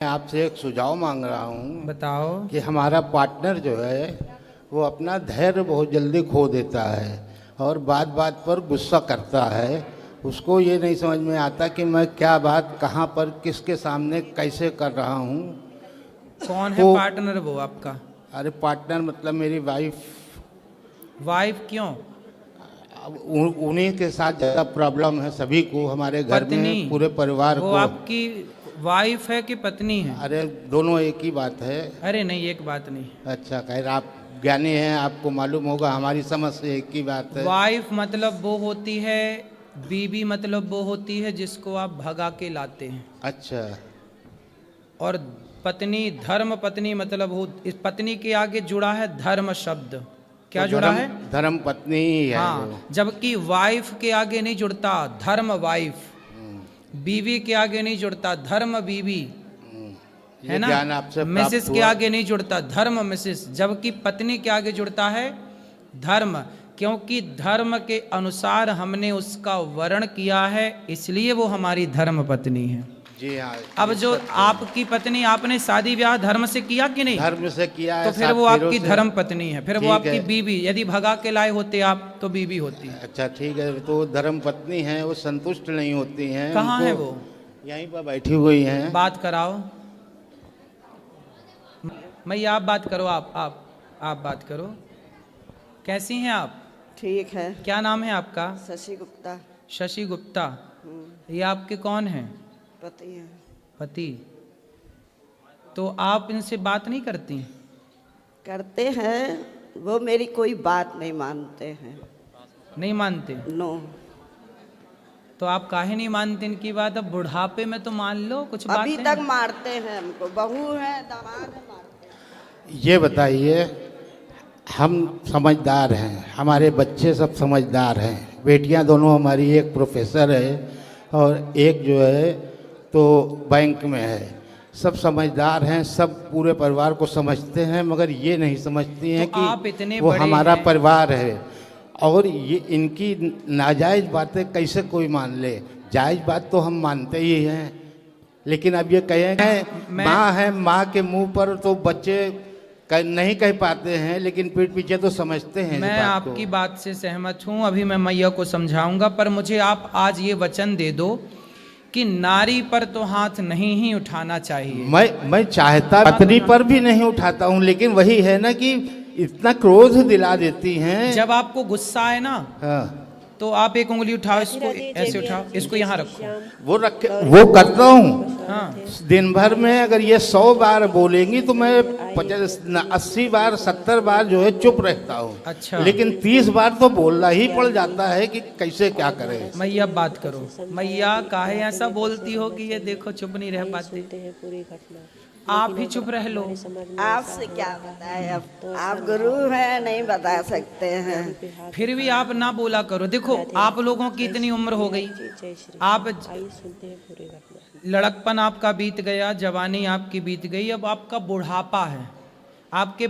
मैं आपसे एक सुझाव मांग रहा हूँ बताओ। कि हमारा पार्टनर जो है वो अपना धैर्य बहुत जल्दी खो देता है और बात बात पर गुस्सा करता है। उसको ये नहीं समझ में आता कि मैं क्या बात कहाँ पर किसके सामने कैसे कर रहा हूँ। कौन है तो पार्टनर वो आपका? अरे पार्टनर मतलब मेरी वाइफ। वाइफ क्यों? अब उन्हीं के साथ ज़्यादा प्रॉब्लम है सभी को, हमारे घर पत्नी? में पूरे परिवार वो को। आपकी वाइफ है कि पत्नी है? अरे दोनों एक ही बात है। अरे नहीं, एक बात नहीं। अच्छा खैर, आप ज्ञानी हैं, आपको मालूम होगा, हमारी समझ से एक ही बात है। वाइफ मतलब वो होती है, बीवी मतलब वो होती है जिसको आप भगा के लाते हैं। अच्छा। और पत्नी, धर्म पत्नी मतलब हो, इस पत्नी के आगे जुड़ा है धर्म शब्द। क्या तो जुड़ा है? धर्म पत्नी ही है हाँ, वो। जबकि वाइफ के आगे नहीं जुड़ता धर्म वाइफ, बीवी के आगे नहीं जुड़ता धर्म बीवी, है ये ना? ज्ञान आपसे मिसेस प्राप्त के हुआ। आगे नहीं जुड़ता धर्म मिसेस, जबकि पत्नी के आगे जुड़ता है धर्म, क्योंकि धर्म के अनुसार हमने उसका वर्ण किया है, इसलिए वो हमारी धर्म पत्नी है। जी हाँ। अब ये जो सत्य है। आपकी पत्नी, आपने शादी ब्याह धर्म से किया कि नहीं? धर्म से किया है, तो फिर 7 वो फेरों आपकी से। धर्म पत्नी है, फिर वो ठीक आपकी है। बीवी। यदि भगा के लाए होते आप तो बीवी होती। अच्छा ठीक है, तो धर्म पत्नी है, वो संतुष्ट नहीं होती हैं। कहाँ है वो? यहीं पर बैठी हुई हैं। बात कराओ। मैया आप बात करो, आप बात करो। कैसी हैं आप? ठीक है। क्या नाम है आपका? शशि गुप्ता। शशि गुप्ता। ये आपके कौन हैं? पति है। पति। तो आप इनसे बात नहीं करती? करते हैं, वो मेरी कोई बात नहीं मानते हैं। नहीं मानते? नो। तो आप काहे नहीं मानते इनकी बात? अब बुढ़ापे में तो मान लो कुछ बात अभी है। तक मारते हैं हमको, बहू है दामाद है, मारते हैं। ये बताइए, हम समझदार हैं, हमारे बच्चे सब समझदार हैं, बेटियां दोनों हमारी, एक प्रोफेसर है और एक जो है तो बैंक में है। सब समझदार हैं, सब पूरे परिवार को समझते हैं, मगर ये नहीं समझती हैं तो आप कि इतने वो बड़े हमारा हैं। परिवार है। और ये इनकी नाजायज़ बातें कैसे कोई मान ले? जायज़ बात तो हम मानते ही हैं, लेकिन अब ये कहें माँ है, माँ के मुंह पर तो बच्चे नहीं कह पाते हैं, लेकिन पीठ पीछे तो समझते हैं। मैं आपकी बात से सहमत हूँ, अभी मैं मैया को समझाऊंगा, पर मुझे आप आज ये वचन दे दो कि नारी पर तो हाथ नहीं ही उठाना चाहिए। मैं चाहता पत्नी पर भी नहीं उठाता हूँ, लेकिन वही है ना कि इतना क्रोध दिला देती हैं। जब आपको गुस्सा आए ना, हाँ, तो आप एक उंगली उठाओ, इसको ऐसे उठाओ, इसको यहाँ रखो। वो करता हूँ। हाँ, दिन भर में अगर ये 100 बार बोलेंगी तो मैं 80 बार 70 बार जो है चुप रहता हूँ। अच्छा। लेकिन 30 बार तो बोलना ही पड़ जाता है कि कैसे क्या करें। मैया बात करो। मैया काहे ऐसा बोलती हो कि ये देखो चुप नहीं रह पाते? पूरी घटना आप ही चुप रह लो। आपसे क्या बताए, अब आप गुरु हैं, नहीं बता सकते हैं। फिर भी आप ना बोला करो। देखो आप लोगों की इतनी उम्र हो गई, आप सुनते हैं पूरी घटना। लड़कपन आपका बीत गया, जवानी आपकी बीत गई, अब आपका बुढ़ापा है। आपके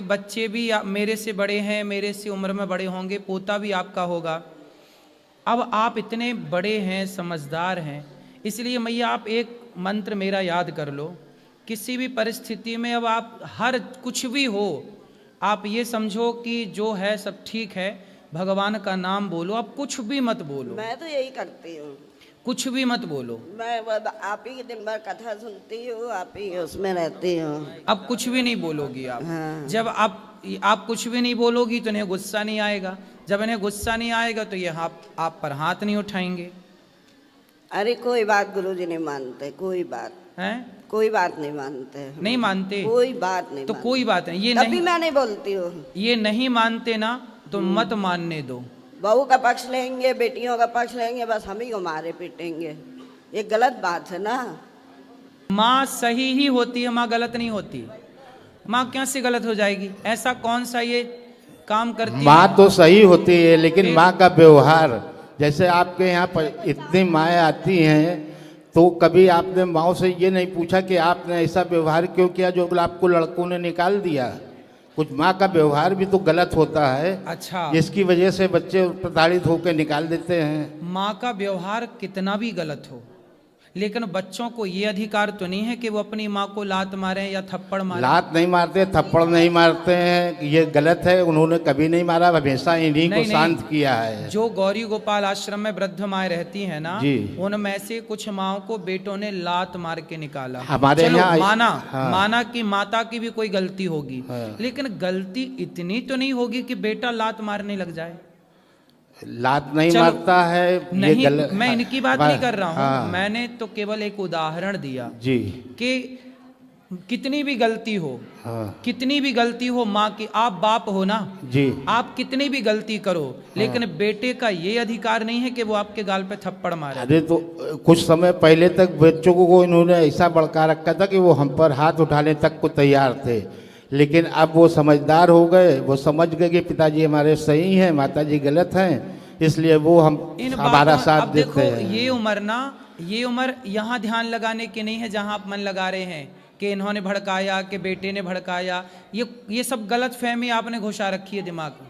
बच्चे भी मेरे से बड़े हैं, मेरे से उम्र में बड़े होंगे, पोता भी आपका होगा। अब आप इतने बड़े हैं, समझदार हैं, इसलिए मैया आप एक मंत्र मेरा याद कर लो। किसी भी परिस्थिति में अब आप हर कुछ भी हो, आप ये समझो कि जो है सब ठीक है, भगवान का नाम बोलो, आप कुछ भी मत बोलो। मैं तो यही करती हूँ, कुछ भी मत बोलो। मैं आप ही दिन भर कथा सुनती हूँ, आप ही उसमें रहती हूँ। अब कुछ भी नहीं बोलोगी आप। हाँ। जब आप कुछ भी नहीं बोलोगी तो इन्हें गुस्सा नहीं आएगा, जब इन्हें गुस्सा नहीं आएगा तो ये आप पर हाथ नहीं उठाएंगे। अरे कोई बात गुरुजी नहीं मानते, कोई बात हैं? कोई बात नहीं मानते। नहीं मानते? कोई बात नहीं तो मानते। कोई बात नहीं, ये तभी नहीं, मैं नहीं बोलती हूँ। ये नहीं मानते ना तो मत मानने दो। बहू का पक्ष लेंगे, बेटियों का पक्ष लेंगे, बस हम ही को मारे पीटेंगे, ये गलत बात है ना। माँ सही ही होती है, माँ गलत नहीं होती। माँ कैसे गलत हो जाएगी? ऐसा कौन सा ये काम करती है? माँ तो सही होती है, लेकिन माँ का व्यवहार, जैसे आपके यहाँ पर इतनी माएँ आती हैं, तो कभी आपने माँ से ये नहीं पूछा कि आपने ऐसा व्यवहार क्यों किया जो आपको लड़कों ने निकाल दिया? कुछ माँ का व्यवहार भी तो गलत होता है। अच्छा, जिसकी वजह से बच्चे प्रताड़ित होकर निकाल देते हैं। माँ का व्यवहार कितना भी गलत हो, लेकिन बच्चों को ये अधिकार तो नहीं है कि वो अपनी माँ को लात मारें या थप्पड़ मारें। लात नहीं मारते, थप्पड़ नहीं मारते हैं, ये गलत है। उन्होंने कभी नहीं मारा, हमेशा इन्हीं को शांत किया है। जो गौरी गोपाल आश्रम में वृद्ध माएँ रहती हैं ना, जी, उनमें से कुछ माओं को बेटों ने लात मार के निकाला। हमारे यहाँ माना, हाँ, माना कि माता की भी कोई गलती होगी, हाँ, लेकिन गलती इतनी तो नहीं होगी कि बेटा लात मारने लग जाए। लात नहीं मारता है, नहीं, ये गलत। मैं इनकी बात नहीं कर रहा हूँ, हाँ, मैंने तो केवल एक उदाहरण दिया जी, कि कितनी भी गलती हो, हाँ, कितनी भी गलती हो माँ की, आप बाप हो ना जी, आप कितनी भी गलती करो, लेकिन बेटे का ये अधिकार नहीं है कि वो आपके गाल पे थप्पड़ मारे। अरे तो कुछ समय पहले तक बच्चों को इन्होंने ऐसा भड़का रखा था कि वो हम पर हाथ उठाने तक को तैयार थे, लेकिन अब वो समझदार हो गए। वो समझ गए कि पिताजी हमारे सही हैं, माताजी गलत हैं, इसलिए वो हमारा साथ देते हैं। ये उम्र ना, ये उम्र यहाँ ध्यान लगाने की नहीं है जहाँ आप मन लगा रहे हैं कि इन्होंने भड़काया, कि बेटे ने भड़काया। ये सब गलत फहमी आपने घुसा रखी है दिमाग में,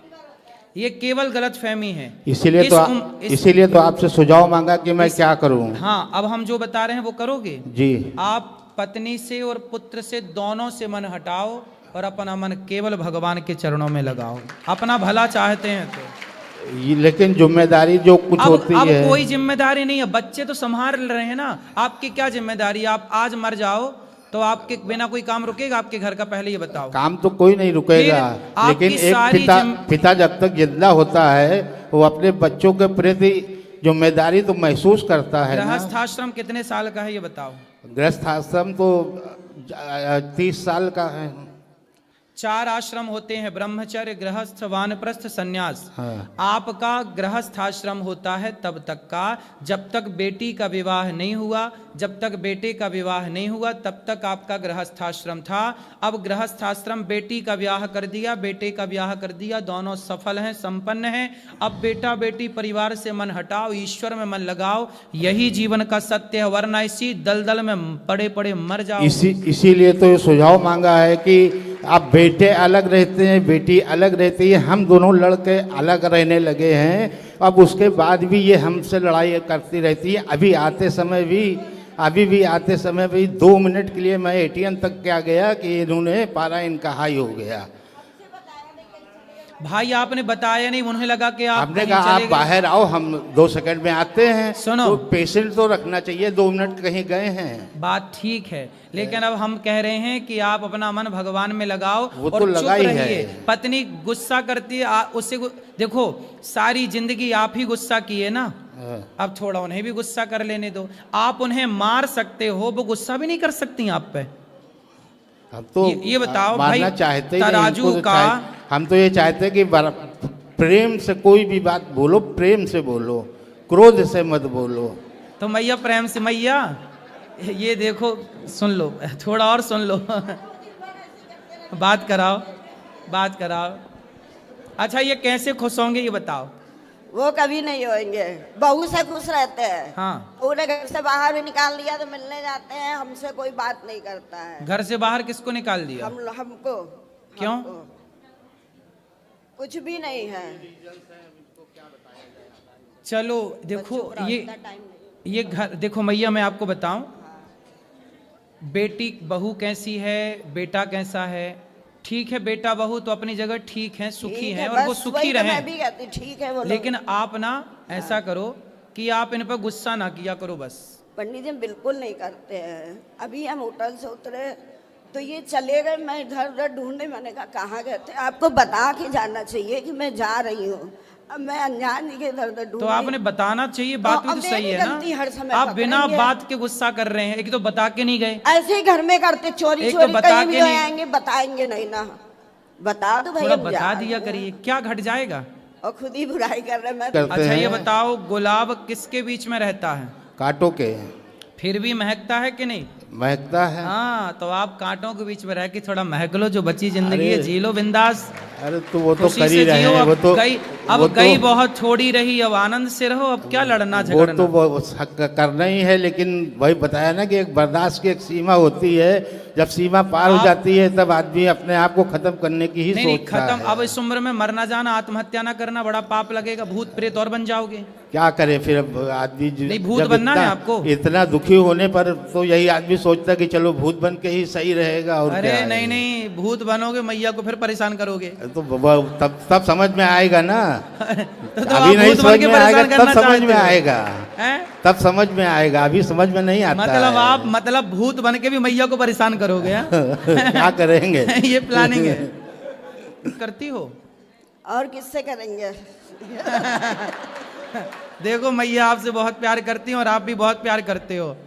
ये केवल गलत फहमी है। इसीलिए तो आपसे सुझाव मांगा कि मैं क्या करूं। हाँ, अब हम जो बता रहे हैं वो करोगे जी। आप पत्नी से और पुत्र से दोनों से मन हटाओ और अपना मन केवल भगवान के चरणों में लगाओ। अपना भला चाहते हैं तो, लेकिन जिम्मेदारी जो कुछ होती अब है, कोई जिम्मेदारी नहीं है। बच्चे तो संभाल रहे हैं ना, आपकी क्या जिम्मेदारी। आप आज मर जाओ तो आपके बिना कोई काम रुकेगा आपके घर का? पहले ये बताओ। काम तो कोई नहीं रुकेगा, लेकिन एक पिता जब तक जिंदा होता है वो अपने बच्चों के प्रति जिम्मेदारी तो महसूस करता है। गृहस्थाश्रम कितने साल का है ये बताओ? गृहस्थाश्रम तो 30 साल का है। 4 आश्रम होते हैं, ब्रह्मचर्य, गृहस्थ, वानप्रस्थ, सन्यास। हाँ। आपका गृहस्थाश्रम होता है तब तक का जब तक बेटी का विवाह नहीं हुआ, जब तक बेटे का विवाह नहीं हुआ तब तक आपका गृहस्थाश्रम था। अब गृहस्थाश्रम, बेटी का ब्याह कर दिया, बेटे का ब्याह कर दिया, दोनों सफल हैं, संपन्न हैं। अब बेटा बेटी परिवार से मन हटाओ, ईश्वर में मन लगाओ, यही जीवन का सत्य है, वरना इसी दलदल में पड़े पड़े मर जाओ। इसीलिए तो ये सुझाव मांगा है कि अब बेटे अलग रहते हैं, बेटी अलग रहती है, हम दोनों लड़के अलग रहने लगे हैं। अब उसके बाद भी ये हमसे लड़ाई करती रहती है। अभी भी आते समय भी 2 मिनट के लिए मैं एटीएम तक क्या गया कि इन्होंने पारा इनका हाई हो गया। भाई आपने बताया नहीं, उन्हें लगा कि आपने कहा आप बाहर आओ, हम 2 सेकंड में आते हैं। सुनो, तो पेशेंट तो रखना चाहिए, 2 मिनट कहीं गए हैं, बात ठीक है, लेकिन अब हम कह रहे हैं कि आप अपना मन भगवान में लगाओ। वो और तो लगा ही है। पत्नी गुस्सा करती है, उससे देखो सारी जिंदगी आप ही गुस्सा किए ना, अब थोड़ा उन्हें भी गुस्सा कर लेने दो। आप उन्हें मार सकते हो, वो गुस्सा भी नहीं कर सकती आप पे। हम तो ये बताओ भाई, चाहते तराजू का हम तो ये चाहते कि प्रेम से कोई भी बात बोलो, प्रेम से बोलो, क्रोध से मत बोलो। तो मैया प्रेम से, मैया ये देखो सुन लो, थोड़ा और सुन लो बात कराओ। अच्छा ये कैसे खुश होंगे ये बताओ? वो कभी नहीं होंगे, बहू से खुश रहते हैं। हाँ। उन्हें घर से बाहर भी निकाल दिया तो मिलने जाते हैं, हमसे कोई बात नहीं करता है। घर से बाहर किसको निकाल दिया? हमको। क्यों? कुछ भी नहीं है। चलो देखो ये घर देखो मैया, मैं आपको बताऊं, बेटी बहू कैसी है, बेटा कैसा है, ठीक है, बेटा बहू तो अपनी जगह ठीक है, सुखी हैं और वो सुखी रहें। मैं भी कहती ठीक है वो, लेकिन आप ना ऐसा करो कि आप इन पर गुस्सा ना किया करो बस। पंडित जी बिल्कुल नहीं करते हैं। अभी हम होटल से उतरे तो ये चले गए, मैं इधर उधर ढूंढने, मैंने कहा कहाँ गए थे? आपको बता के जाना चाहिए कि मैं जा रही हूँ। अब मैं अनजान के इधर उधर ढूंढ, तो आपने बताना चाहिए, बात भी तो सही है ना। हर समय आप बिना बात के गुस्सा कर रहे हैं। एक तो बता के नहीं गए, ऐसे ही घर में करते, चोरी चोरी कहीं भी आएंगे, बताएंगे नहीं ना। बता दो भैया, बता दिया करिए, क्या घट जाएगा? और खुद ही बुराई कर रहे मैं। अच्छा ये बताओ, गुलाब किसके बीच में रहता है? कांटों के। फिर भी महकता है कि नहीं? महकता है। हाँ, तो आप कांटों के बीच में रह के थोड़ा महक लो, जो बची जिंदगी है जी लो बिंदास। अरे तो वो तो कर ही रहे हैं, वो तो गई बहुत थोड़ी रही, अब आनंद से रहो, अब क्या लड़ना झगड़ना। वो तो करना ही है, लेकिन वही बताया ना कि एक बर्दाश्त की एक सीमा होती है। जब सीमा पार हो जाती है तब आदमी अपने आप को खत्म करने की ही सोचता है। खत्म, अब इस उम्र में मरना जाना, आत्महत्या ना करना, बड़ा पाप लगेगा, भूत प्रेत और बन जाओगे। क्या करे फिर अब आदमी नहीं, भूत जब बनना है इतना- आपको? इतना दुखी होने पर तो यही आदमी सोचता कि चलो भूत बन के ही सही रहेगा। और अरे क्या है। नहीं नहीं, भूत बनोगे मैया को फिर परेशान करोगे। तो तब समझ में आएगा ना। तो अभी आप नहीं भूत बन समझ के में आएगा, परेशान करना तब समझ चाहते में हो। आएगा। हैं? तब समझ में आएगा, अभी समझ में नहीं आता मतलब है। आप मतलब भूत बन के भी मैया को परेशान करोगे? हैं? क्या करेंगे। ये प्लानिंग है। करती हो? और किससे करेंगे? देखो मैया आपसे बहुत प्यार करती हैं और आप भी बहुत प्यार करते हो,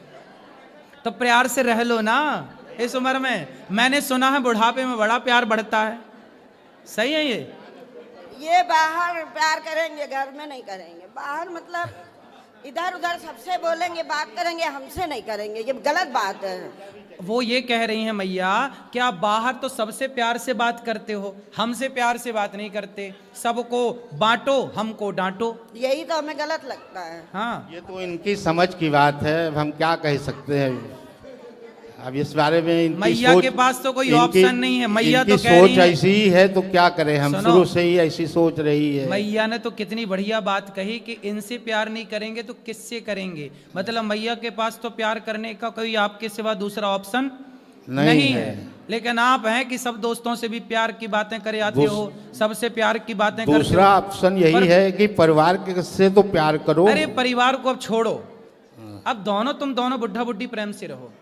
तो प्यार से रह लो ना इस उम्र में। मैंने सुना है बुढ़ापे में बड़ा प्यार बढ़ता है, सही है ये बाहर प्यार करेंगे, घर में नहीं करेंगे। बाहर मतलब इधर उधर सबसे बोलेंगे, बात करेंगे, हमसे नहीं करेंगे, ये गलत बात है। वो ये कह रही हैं मैया कि आप बाहर तो सबसे प्यार से बात करते हो, हमसे प्यार से बात नहीं करते। सबको बांटो, हमको डांटो। यही तो हमें गलत लगता है। हाँ, ये तो इनकी समझ की बात है, अब हम क्या कह सकते हैं। अब इस बारे में इनकी मैया सोच, के पास तो कोई इनकी- ऑप्शन नहीं है। मैया इनकी तो कह रही सोच हैं, ऐसी ही है तो क्या करें हम। सुनो। शुरू से ही ऐसी सोच रही है। मैया ने तो कितनी बढ़िया बात कही कि इनसे प्यार नहीं करेंगे तो किससे करेंगे। मतलब मैया के पास तो प्यार करने का कोई आपके सिवा दूसरा ऑप्शन नहीं है। लेकिन आप हैं कि सब दोस्तों से भी प्यार की बातें करे आते हो, सबसे प्यार की बातें करते हो। दूसरा ऑप्शन यही है कि परिवार से तो प्यार करो। अरे परिवार को अब छोड़ो, अब तुम दोनों बुढ़ा बुढ़ी प्रेम से रहो।